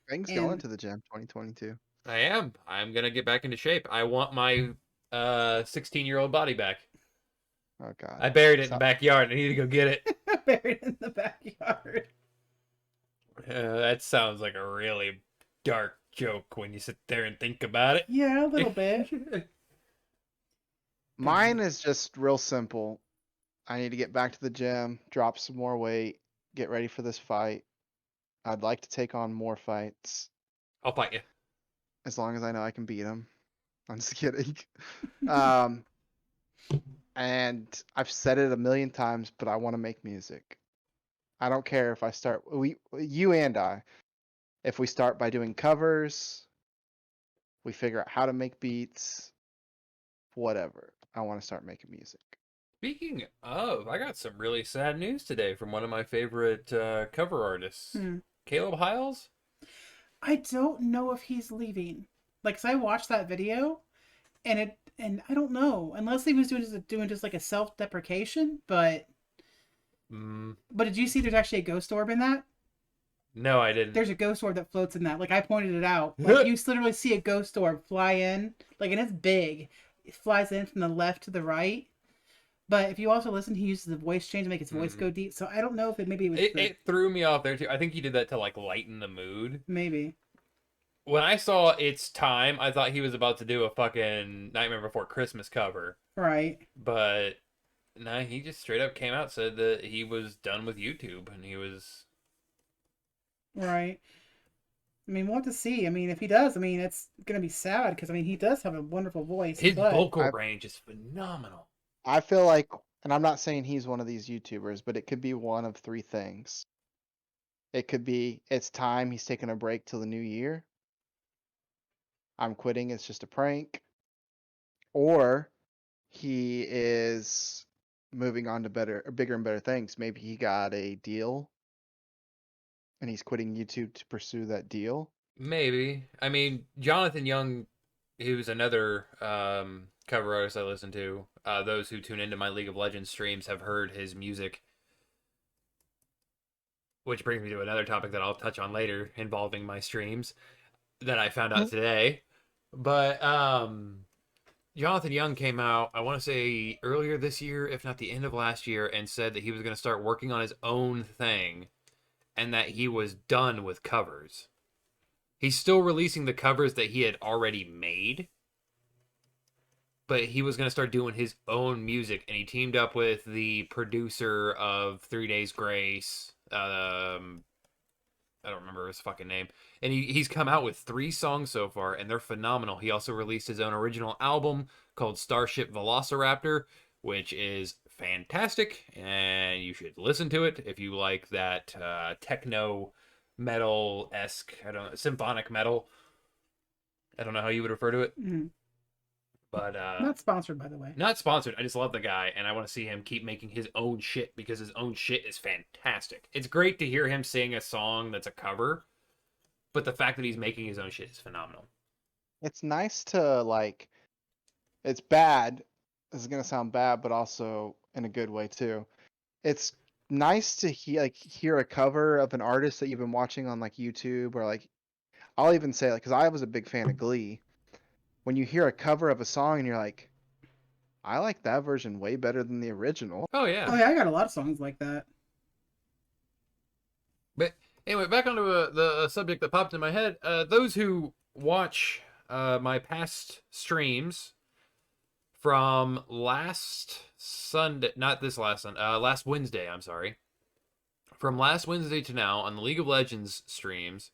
Fang's And- going to the gym 2022. I am. I'm gonna get back into shape. I want my 16-year-old body back. Oh god. I buried it in the backyard. I need to go get it. Buried in the backyard. That sounds like a really dark joke when you sit there and think about it. Yeah, a little bit. Mine is just real simple. I need to get back to the gym, drop some more weight, get ready for this fight. I'd like to take on more fights, I'll fight you. as long as I know I can beat them. I'm just kidding. And I've said it a million times, but I want to make music. I don't care if I start, you and I, if we start by doing covers, we figure out how to make beats, whatever. I want to start making music. Speaking of, I got some really sad news today from one of my favorite cover artists, Caleb Hiles. I don't know if he's leaving. Like, 'cause I watched that video, and I don't know, unless he was doing just like a self-deprecation. But did you see there's actually a ghost orb in that? No, I didn't. There's a ghost orb that floats in that. Like, I pointed it out. Like, you literally see a ghost orb fly in, like, and it's big. It flies in from the left to the right. But if you also listen, he uses the voice change to make his voice go deep. So I don't know if it threw me off there too. I think he did that to like lighten the mood. Maybe. When I saw It's Time, I thought he was about to do a fucking Nightmare Before Christmas cover. Right. But no, he just straight up came out and said that he was done with YouTube and he was Right. I mean, we'll have to see. I mean, if he does, I mean, it's going to be sad because, I mean, he does have a wonderful voice. His but vocal range is phenomenal. I feel like, and I'm not saying he's one of these YouTubers, but it could be one of three things. It could be it's time, he's taking a break till the new year. I'm quitting, it's just a prank. Or he is moving on to bigger and better things. Maybe he got a deal and he's quitting YouTube to pursue that deal. Maybe. I mean, Jonathan Young, he was another cover artist I listen to. Those who tune into my League of Legends streams have heard his music. Which brings me to another topic that I'll touch on later involving my streams that I found out today. But Jonathan Young came out, I want to say earlier this year, if not the end of last year, and said that he was going to start working on his own thing and that he was done with covers. He's still releasing the covers that he had already made, but he was going to start doing his own music, and he teamed up with the producer of 3 Days Grace. I don't remember his fucking name. And he's come out with 3 songs so far, and they're phenomenal. He also released his own original album called Starship Velociraptor, which is fantastic, and you should listen to it if you like that techno metal-esque, symphonic metal. I don't know how you would refer to it. Mm-hmm. But not sponsored, by the way. Not sponsored. I just love the guy, and I want to see him keep making his own shit because his own shit is fantastic. It's great to hear him sing a song that's a cover, but the fact that he's making his own shit is phenomenal. It's nice to, like, it's bad. This is going to sound bad, but also in a good way, too. It's nice to hear a cover of an artist that you've been watching on, like, YouTube, or, like, I'll even say, like, because I was a big fan of Glee. When you hear a cover of a song and you're like, I like that version way better than the original. Oh, yeah. Oh, yeah, I got a lot of songs like that. But anyway, back onto the subject that popped in my head. Those who watch my past streams from last Sunday, not this last Sunday, last Wednesday, I'm sorry. From last Wednesday to now on the League of Legends streams,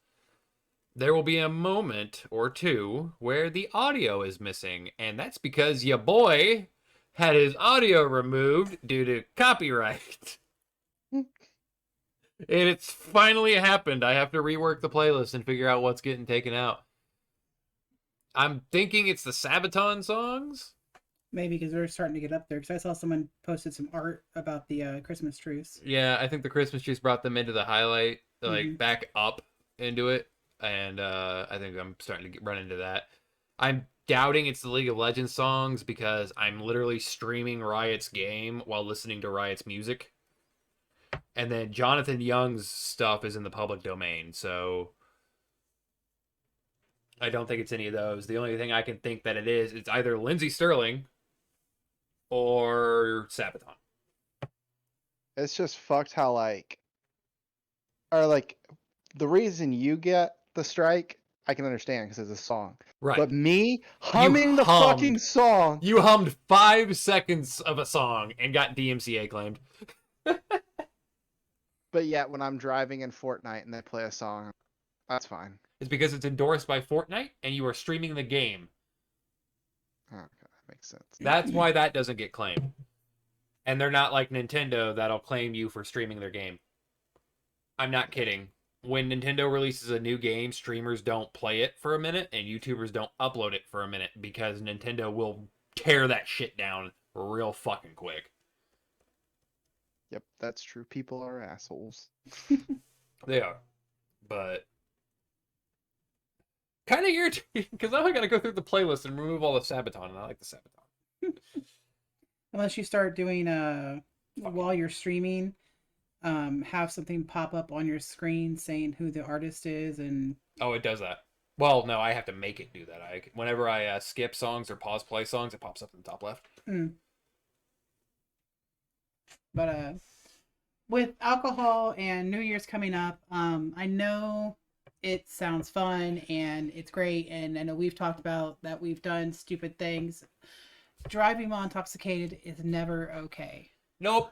there will be a moment or two where the audio is missing, and that's because your boy had his audio removed due to copyright. And it's finally happened. I have to rework the playlist and figure out what's getting taken out. I'm thinking it's the Sabaton songs. Maybe because they're starting to get up there. Because I saw someone posted some art about the Christmas trees. Yeah, I think the Christmas trees brought them into the highlight, like back up into it. And I think I'm starting to run into that. I'm doubting it's the League of Legends songs because I'm literally streaming Riot's game while listening to Riot's music. And then Jonathan Young's stuff is in the public domain, so I don't think it's any of those. The only thing I can think that it is, it's either Lindsey Sterling or Sabaton. It's just fucked how, like, or like, the reason you get the strike, I can understand because it's a song. Right. But me humming the fucking song. You hummed 5 seconds of a song and got DMCA claimed. But yet, when I'm driving in Fortnite and they play a song, that's fine. It's because it's endorsed by Fortnite and you are streaming the game. Okay, that makes sense. That's why that doesn't get claimed. And they're not like Nintendo that'll claim you for streaming their game. I'm not kidding. When Nintendo releases a new game, streamers don't play it for a minute and YouTubers don't upload it for a minute because Nintendo will tear that shit down real fucking quick. Yep, that's true. People are assholes. They are. But kind of irritating because now I gotta go through the playlist and remove all the Sabaton, and I like the Sabaton. Unless you start doing while you're streaming, have something pop up on your screen saying who the artist is and. Oh, it does that. Well, no, I have to make it do that. Whenever I skip songs or pause play songs, it pops up in the top left. But with alcohol and New Year's coming up, I know it sounds fun and it's great, and I know we've talked about that we've done stupid things. Driving while intoxicated is never okay. Nope.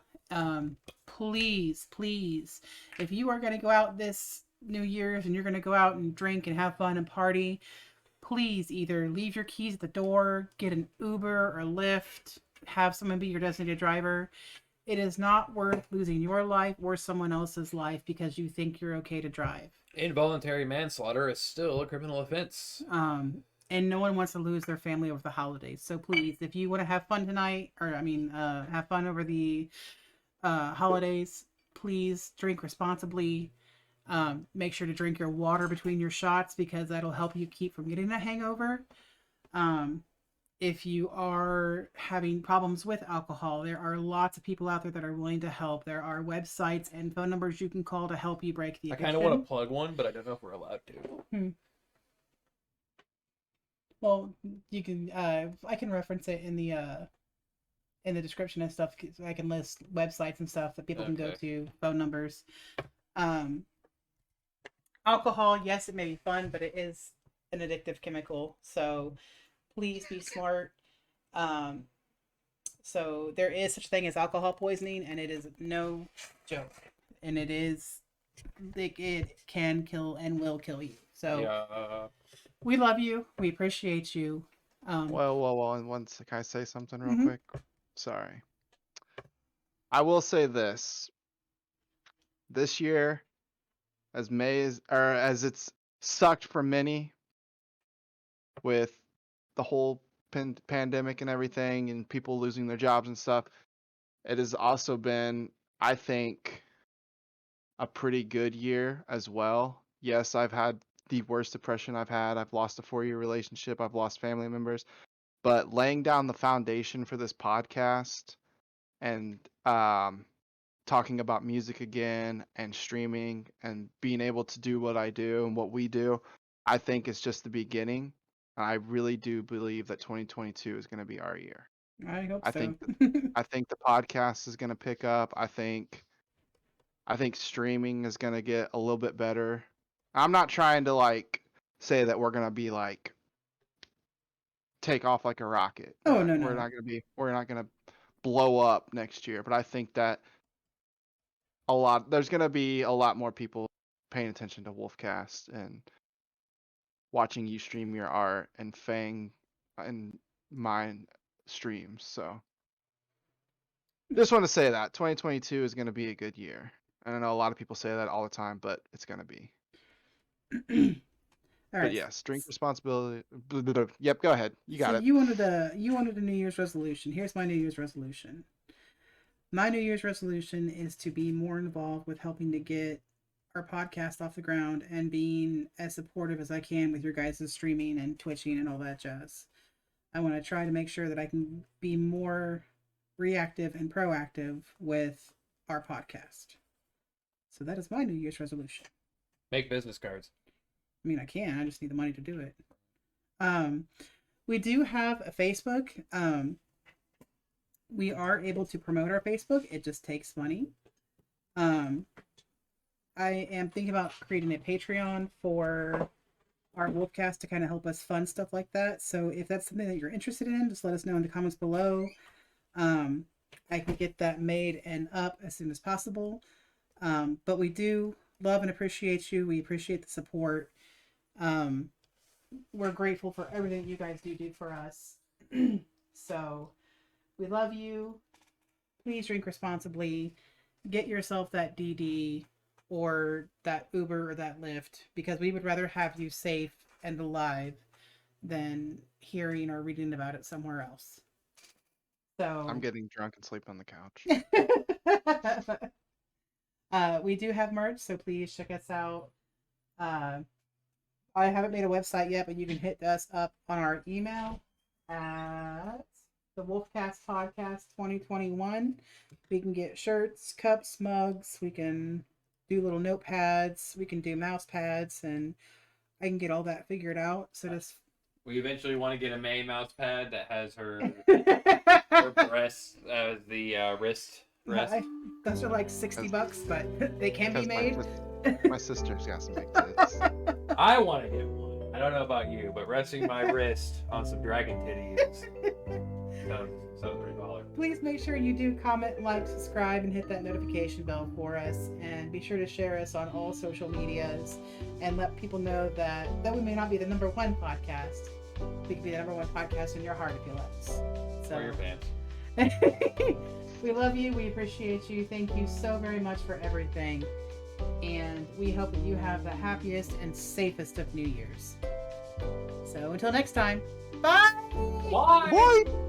Please, if you are going to go out this New Year's and you're going to go out and drink and have fun and party, please either leave your keys at the door, get an Uber or Lyft, have someone be your designated driver. It is not worth losing your life or someone else's life because you think you're okay to drive. Involuntary manslaughter is still a criminal offense. And no one wants to lose their family over the holidays. So please, if you want to have fun tonight, have fun over the holidays, please drink responsibly. Make sure to drink your water between your shots because that'll help you keep from getting a hangover. If you are having problems with alcohol, there are lots of people out there that are willing to help. There are websites and phone numbers you can call to help you break the addiction. I kind of want to plug one, but I don't know if we're allowed to. Well, you can. I can reference it in the description and stuff. So I can list websites and stuff that people can go to, phone numbers. Alcohol, yes, it may be fun, but it is an addictive chemical. So please be smart. So there is such a thing as alcohol poisoning, and it is no joke. And it can kill and will kill you. So we love you. We appreciate you. Well, and once, can I say something real quick? Sorry. I will say this. This year, as it's sucked for many with the whole pandemic and everything and people losing their jobs and stuff, it has also been, I think, a pretty good year as well. Yes, I've had the worst depression I've had. I've lost a 4-year relationship. I've lost family members. But laying down the foundation for this podcast and talking about music again and streaming and being able to do what I do and what we do, I think it's just the beginning. I really do believe that 2022 is going to be our year. I hope so. I think the podcast is going to pick up. I think streaming is going to get a little bit better. I'm not trying to say that we're going to be take off like a rocket. Oh, no. We're not going to blow up next year, but I think that there's going to be a lot more people paying attention to Wolfcast and watching you stream your art and Fang and mine streams. So just want to say that 2022 is going to be a good year. I don't know, a lot of people say that all the time, but it's going to be. All right. But yes, drink responsibility. Yep, go ahead. You got it. You wanted a New Year's resolution. Here's my New Year's resolution. My New Year's resolution is to be more involved with helping to get our podcast off the ground and being as supportive as I can with your guys' streaming and twitching and all that jazz. I want to try to make sure that I can be more reactive and proactive with our podcast. So that is my New Year's resolution. Make business cards. I mean, I can. I just need the money to do it. We do have a Facebook. We are able to promote our Facebook. It just takes money. I am thinking about creating a Patreon for our Wolfcast to kind of help us fund stuff like that. So if that's something that you're interested in, just let us know in the comments below. I can get that made and up as soon as possible. But we do love and appreciate you. We appreciate the support. We're grateful for everything you guys do for us. So we love you. Please drink responsibly. Get yourself that DD or that Uber or that Lyft, because we would rather have you safe and alive than hearing or reading about it somewhere else. So I'm getting drunk and sleep on the couch. We do have merch, so please check us out. I haven't made a website yet, but you can hit us up on our email at the Wolfcast Podcast 2021. We can get shirts, cups, mugs. We can do little notepads. We can do mouse pads, and I can get all that figured out. So just we eventually want to get a May mouse pad that has her breasts as the wrist. Those are like $60, but they can be made. My sister's got some big tits. I want to get one. I don't know about you, but resting my wrist on some dragon titties sounds pretty baller. Please make sure you do comment, like, subscribe, and hit that notification bell for us. And be sure to share us on all social medias and let people know that though we may not be the #1 podcast, we could be the #1 podcast in your heart if you let us. So, Or your pants. we love you. We appreciate you. Thank you so very much for everything. And we hope that you have the happiest and safest of New Years. So until next time, bye! Why? Bye.